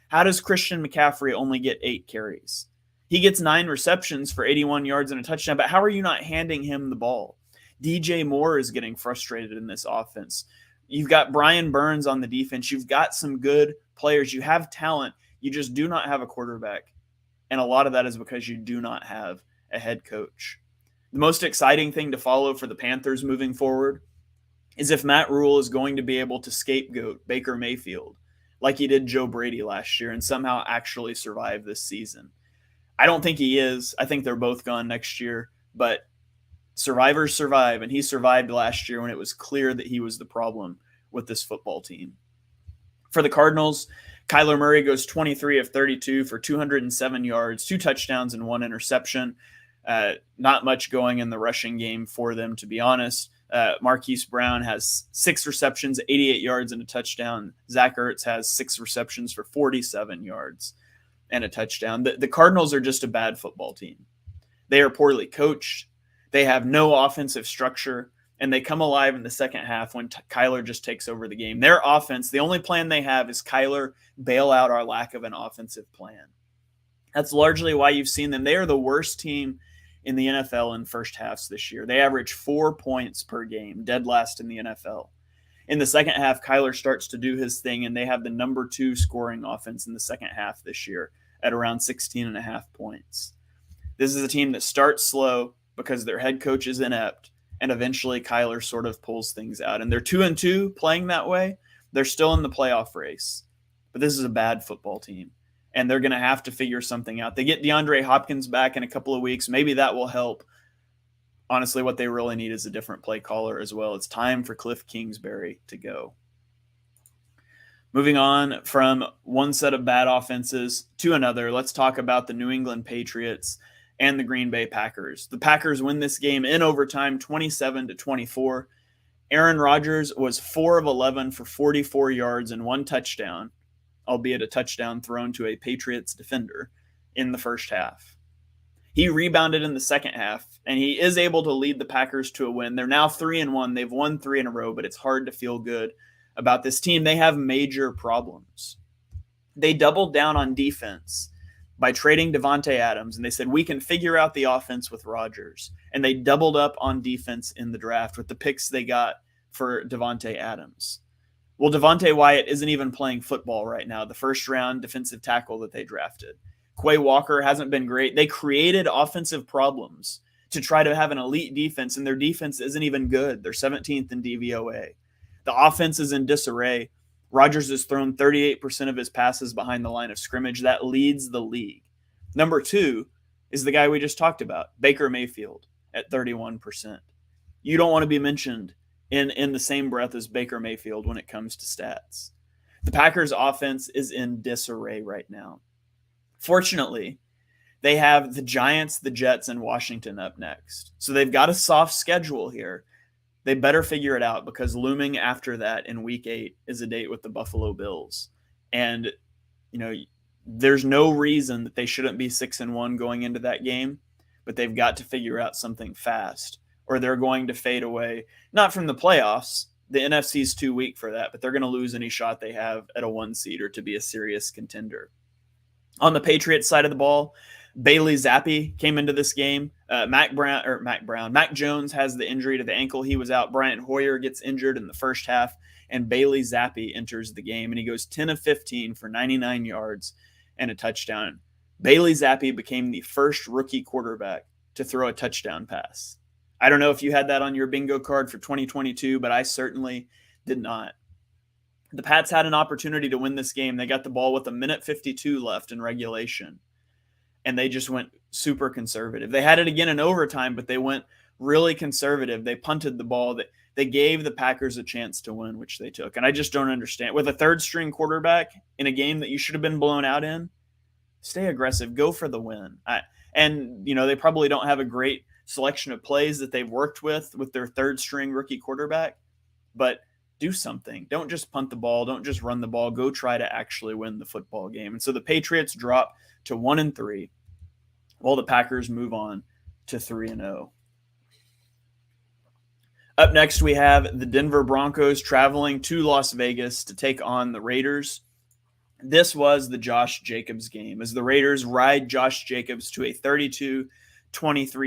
how does Christian McCaffrey only get 8 carries? He gets 9 receptions for 81 yards and a touchdown, but how are you not handing him the ball? DJ Moore is getting frustrated in this offense. You've got Brian Burns on the defense. You've got some good players. You have talent. You just do not have a quarterback. And a lot of that is because you do not have a head coach. The most exciting thing to follow for the Panthers moving forward is if Matt Rule is going to be able to scapegoat Baker Mayfield like he did Joe Brady last year and somehow actually survive this season. I don't think he is. I think they're both gone next year, but survivors survive, and he survived last year when it was clear that he was the problem with this football team. For the Cardinals, Kyler Murray goes 23 of 32 for 207 yards, 2 touchdowns, and 1 interception. Not much going in the rushing game for them, to be honest. Marquise Brown has 6 receptions, 88 yards, and a touchdown. Zach Ertz has 6 receptions for 47 yards and a touchdown. The Cardinals are just a bad football team. They are poorly coached. They have no offensive structure, and they come alive in the second half when Kyler just takes over the game. Their offense, the only plan they have is Kyler bail out our lack of an offensive plan. That's largely why you've seen them. They are the worst team in the NFL in first halves this year. They average 4 points per game, dead last in the NFL. In the second half, Kyler starts to do his thing, and they have the number 2 scoring offense in the second half this year at around 16.5 points. This is a team that starts slow because their head coach is inept, and eventually Kyler sort of pulls things out. And they're 2-2 playing that way. They're still in the playoff race. But this is a bad football team, and they're going to have to figure something out. They get DeAndre Hopkins back in a couple of weeks. Maybe that will help. Honestly, what they really need is a different play caller as well. It's time for Cliff Kingsbury to go. Moving on from one set of bad offenses to another, let's talk about the New England Patriots and the Green Bay Packers. The Packers win this game in overtime, 27-24. Aaron Rodgers was 4 of 11 for 44 yards and 1 touchdown, albeit a touchdown thrown to a Patriots defender in the first half. He rebounded in the second half, and he is able to lead the Packers to a win. They're now 3-1. They've won 3 in a row, but it's hard to feel good about this team. They have major problems. They doubled down on defense by trading Davante Adams, and they said, we can figure out the offense with Rodgers. And they doubled up on defense in the draft with the picks they got for Davante Adams. Well, Devontae Wyatt isn't even playing football right now, the first-round defensive tackle that they drafted. Quay Walker hasn't been great. They created offensive problems to try to have an elite defense, and their defense isn't even good. They're 17th in DVOA. The offense is in disarray. Rodgers has thrown 38% of his passes behind the line of scrimmage. That leads the league. Number 2 is the guy we just talked about, Baker Mayfield, at 31%. You don't want to be mentioned in the same breath as Baker Mayfield when it comes to stats. The Packers' offense is in disarray right now. Fortunately, they have the Giants, the Jets, and Washington up next. So they've got a soft schedule here. They better figure it out, because looming after that in week 8 is a date with the Buffalo Bills. And, there's no reason that they shouldn't be 6-1 going into that game, but they've got to figure out something fast, or they're going to fade away, not from the playoffs. The NFC's too weak for that, but they're going to lose any shot they have at a 1 seed or to be a serious contender. On the Patriots side of the ball, Bailey Zappi came into this game. Mac Jones has the injury to the ankle. He was out. Bryant Hoyer gets injured in the first half, and Bailey Zappi enters the game, and he goes 10 of 15 for 99 yards and a touchdown. Bailey Zappi became the first rookie quarterback to throw a touchdown pass. I don't know if you had that on your bingo card for 2022, but I certainly did not. The Pats had an opportunity to win this game. They got the ball with 1:52 left in regulation. and they just went super conservative. They had it again in overtime, but they went really conservative. They punted the ball. They gave the Packers a chance to win, which they took. And I just don't understand. With a third-string quarterback in a game that you should have been blown out in, stay aggressive. Go for the win. They probably don't have a great selection of plays that they've worked with their third-string rookie quarterback, but do something. Don't just punt the ball. Don't just run the ball. Go try to actually win the football game. And so the Patriots drop to 1-3, while the Packers move on to 3-0. Up next, we have the Denver Broncos traveling to Las Vegas to take on the Raiders. This was the Josh Jacobs game, as the Raiders ride Josh Jacobs to a 32-23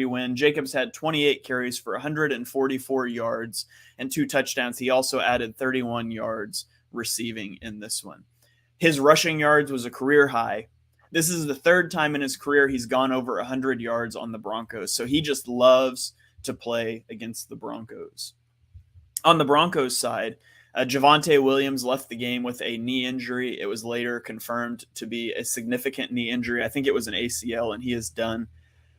win. Jacobs had 28 carries for 144 yards and 2 touchdowns. He also added 31 yards receiving in this one. His rushing yards was a career high. This is the third time in his career he's gone over 100 yards on the Broncos, so he just loves to play against the Broncos. On the Broncos side, Javonte Williams left the game with a knee injury. It was later confirmed to be a significant knee injury. I think it was an ACL, and he is done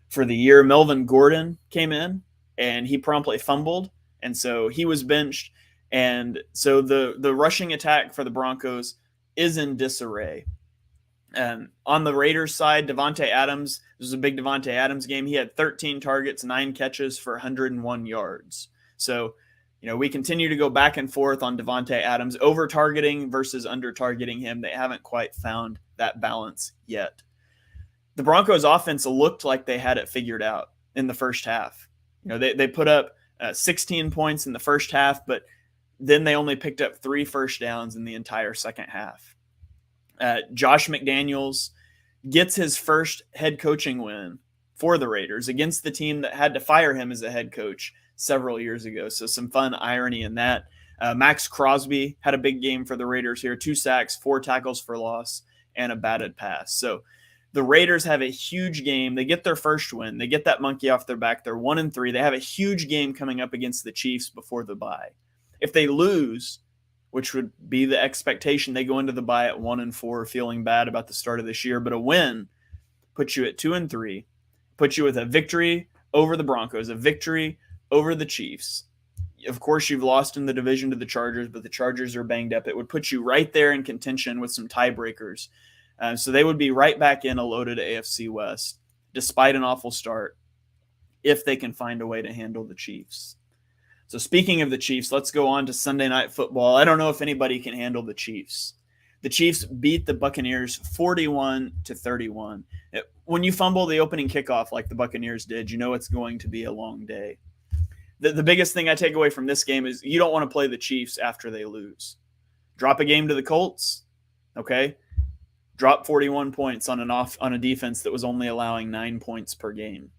for the year. Melvin Gordon came in, and he promptly fumbled, and so he was benched. And so the rushing attack for the Broncos is in disarray. On the Raiders side, Devontae Adams, this was a big Devontae Adams game. He had 13 targets, 9 catches for 101 yards. So, we continue to go back and forth on Devontae Adams, over-targeting versus under-targeting him. They haven't quite found that balance yet. The Broncos offense looked like they had it figured out in the first half. They put up 16 points in the first half, but then they only picked up 3 first downs in the entire second half. Josh McDaniels gets his first head coaching win for the Raiders against the team that had to fire him as a head coach several years ago. So some fun irony in that. Max Crosby had a big game for the Raiders here, 2 sacks, 4 tackles for loss, and a batted pass. So the Raiders have a huge game. They get their first win. They get that monkey off their back. They're 1-3. They have a huge game coming up against the Chiefs before the bye. If they lose, which would be the expectation, they go into the bye at 1-4, feeling bad about the start of this year. But a win puts you at 2-3, puts you with a victory over the Broncos, a victory over the Chiefs. Of course, you've lost in the division to the Chargers, but the Chargers are banged up. It would put you right there in contention with some tiebreakers. So they would be right back in a loaded AFC West, despite an awful start, if they can find a way to handle the Chiefs. So speaking of the Chiefs, let's go on to Sunday Night Football. I don't know if anybody can handle the Chiefs. The Chiefs beat the Buccaneers 41-31. When you fumble the opening kickoff like the Buccaneers did, it's going to be a long day. The biggest thing I take away from this game is you don't want to play the Chiefs after they lose. Drop a game to the Colts, okay? Drop 41 points on a defense that was only allowing 9 points per game.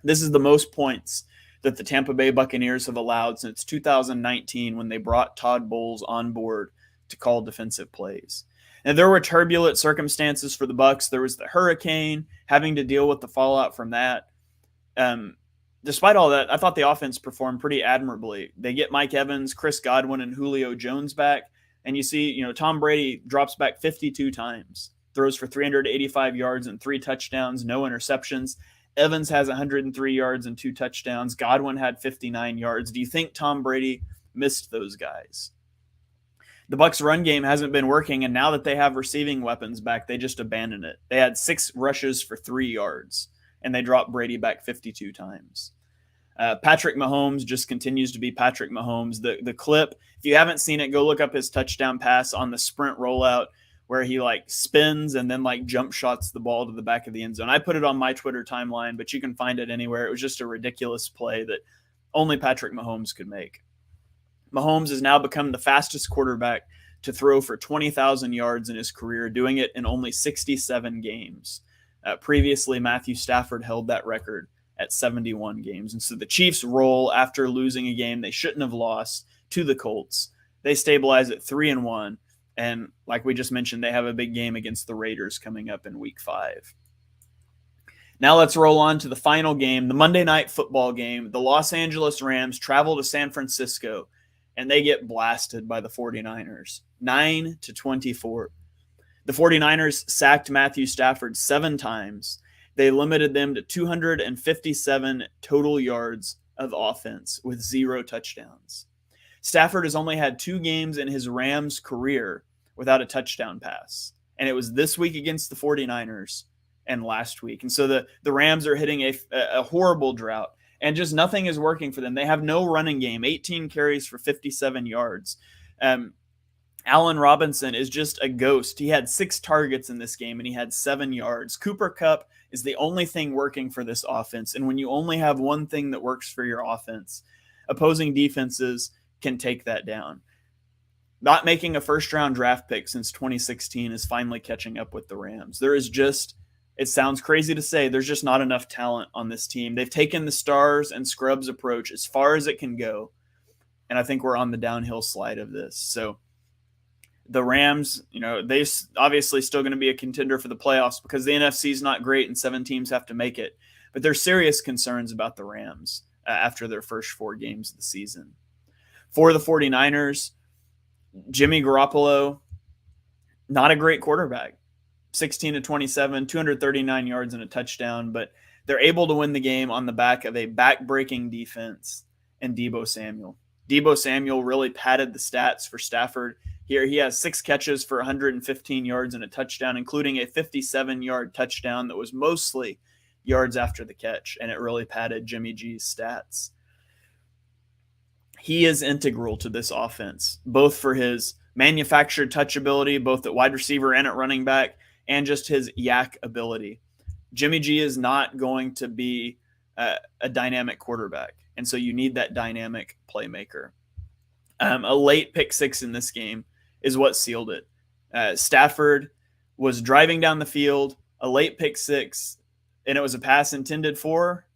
This is the most points that the Tampa Bay Buccaneers have allowed since 2019, when they brought Todd Bowles on board to call defensive plays. And there were turbulent circumstances for the Bucs. There was the hurricane, having to deal with the fallout from that. Despite all that, I thought the offense performed pretty admirably. They get Mike Evans, Chris Godwin, and Julio Jones back. And you see, Tom Brady drops back 52 times, throws for 385 yards and 3 touchdowns, no interceptions. Evans has 103 yards and 2 touchdowns. Godwin had 59 yards. Do you think Tom Brady missed those guys? The Bucs' run game hasn't been working, and now that they have receiving weapons back, they just abandon it. They had 6 rushes for 3 yards, and they dropped Brady back 52 times. Patrick Mahomes just continues to be Patrick Mahomes. The clip, if you haven't seen it, go look up his touchdown pass on the sprint rollout where he spins and then jump shots the ball to the back of the end zone. I put it on my Twitter timeline, but you can find it anywhere. It was just a ridiculous play that only Patrick Mahomes could make. Mahomes has now become the fastest quarterback to throw for 20,000 yards in his career, doing it in only 67 games. Previously, Matthew Stafford held that record at 71 games. And so the Chiefs roll after losing a game they shouldn't have lost to the Colts. They stabilize at 3-1. And like we just mentioned, they have a big game against the Raiders coming up in Week 5. Now let's roll on to the final game, the Monday Night Football game. The Los Angeles Rams travel to San Francisco, and they get blasted by the 49ers, 9-24. The 49ers sacked Matthew Stafford 7 times. They limited them to 257 total yards of offense with 0 touchdowns. Stafford has only had 2 games in his Rams career without a touchdown pass. And it was this week against the 49ers and last week. And so the Rams are hitting a horrible drought, and just nothing is working for them. They have no running game, 18 carries for 57 yards. Allen Robinson is just a ghost. He had 6 targets in this game, and he had 7 yards. Cooper Kupp is the only thing working for this offense. And when you only have one thing that works for your offense, opposing defenses can take that down. Not making a first-round draft pick since 2016 is finally catching up with the Rams. There is just, it sounds crazy to say, there's just not enough talent on this team. They've taken the stars and scrubs approach as far as it can go, and I think we're on the downhill slide of this. So the Rams, they obviously still going to be a contender for the playoffs because the NFC is not great and 7 teams have to make it. But there's serious concerns about the Rams after their first 4 games of the season. For the 49ers, Jimmy Garoppolo, not a great quarterback. 16 to 27, 239 yards and a touchdown, but they're able to win the game on the back of a back-breaking defense and Deebo Samuel. Deebo Samuel really padded the stats for Stafford. Here he has 6 catches for 115 yards and a touchdown, including a 57-yard touchdown that was mostly yards after the catch, and it really padded Jimmy G's stats. He is integral to this offense, both for his manufactured touch ability, both at wide receiver and at running back, and just his yak ability. Jimmy G is not going to be a dynamic quarterback, and so you need that dynamic playmaker. A late pick 6 in this game is what sealed it. Stafford was driving down the field, a late pick 6, and it was a pass intended for,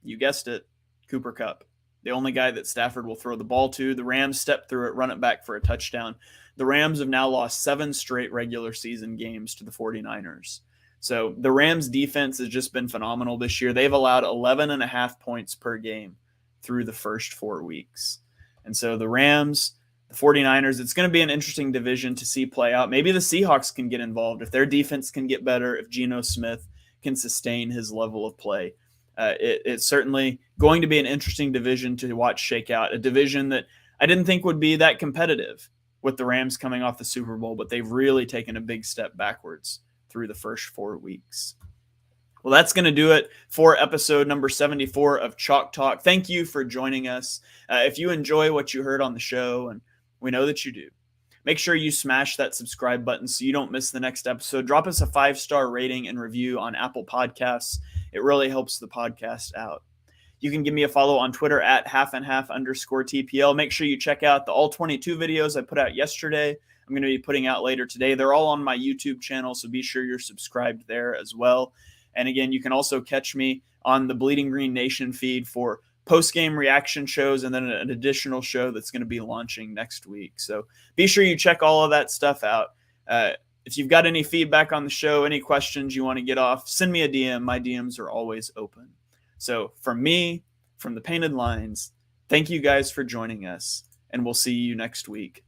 you guessed it, Cooper Kupp. The only guy that Stafford will throw the ball to. The Rams step through it, run it back for a touchdown. The Rams have now lost 7 straight regular season games to the 49ers. So the Rams defense has just been phenomenal this year. They've allowed 11.5 points per game through the first 4 weeks. And so the Rams, the 49ers, it's going to be an interesting division to see play out. Maybe the Seahawks can get involved if their defense can get better, if Geno Smith can sustain his level of play. It's certainly going to be an interesting division to watch shake out, a division that I didn't think would be that competitive with the Rams coming off the Super Bowl, but they've really taken a big step backwards through the first 4 weeks. Well, that's going to do it for episode number 74 of Chalk Talk. Thank you for joining us. If you enjoy what you heard on the show, and we know that you do, make sure you smash that subscribe button so you don't miss the next episode. Drop us a 5-star rating and review on Apple Podcasts. It really helps the podcast out. You can give me a follow on Twitter at @halfandhalf_TPL. Make sure you check out the all 22 videos I put out yesterday. I'm going to be putting out later today. They're all on my YouTube channel, so be sure you're subscribed there as well. And again, you can also catch me on the Bleeding Green Nation feed for post-game reaction shows and then an additional show that's going to be launching next week. So be sure you check all of that stuff out. If you've got any feedback on the show, any questions you want to get off, send me a DM. My DMs are always open. So from me, from the Painted Lines, thank you guys for joining us, and we'll see you next week.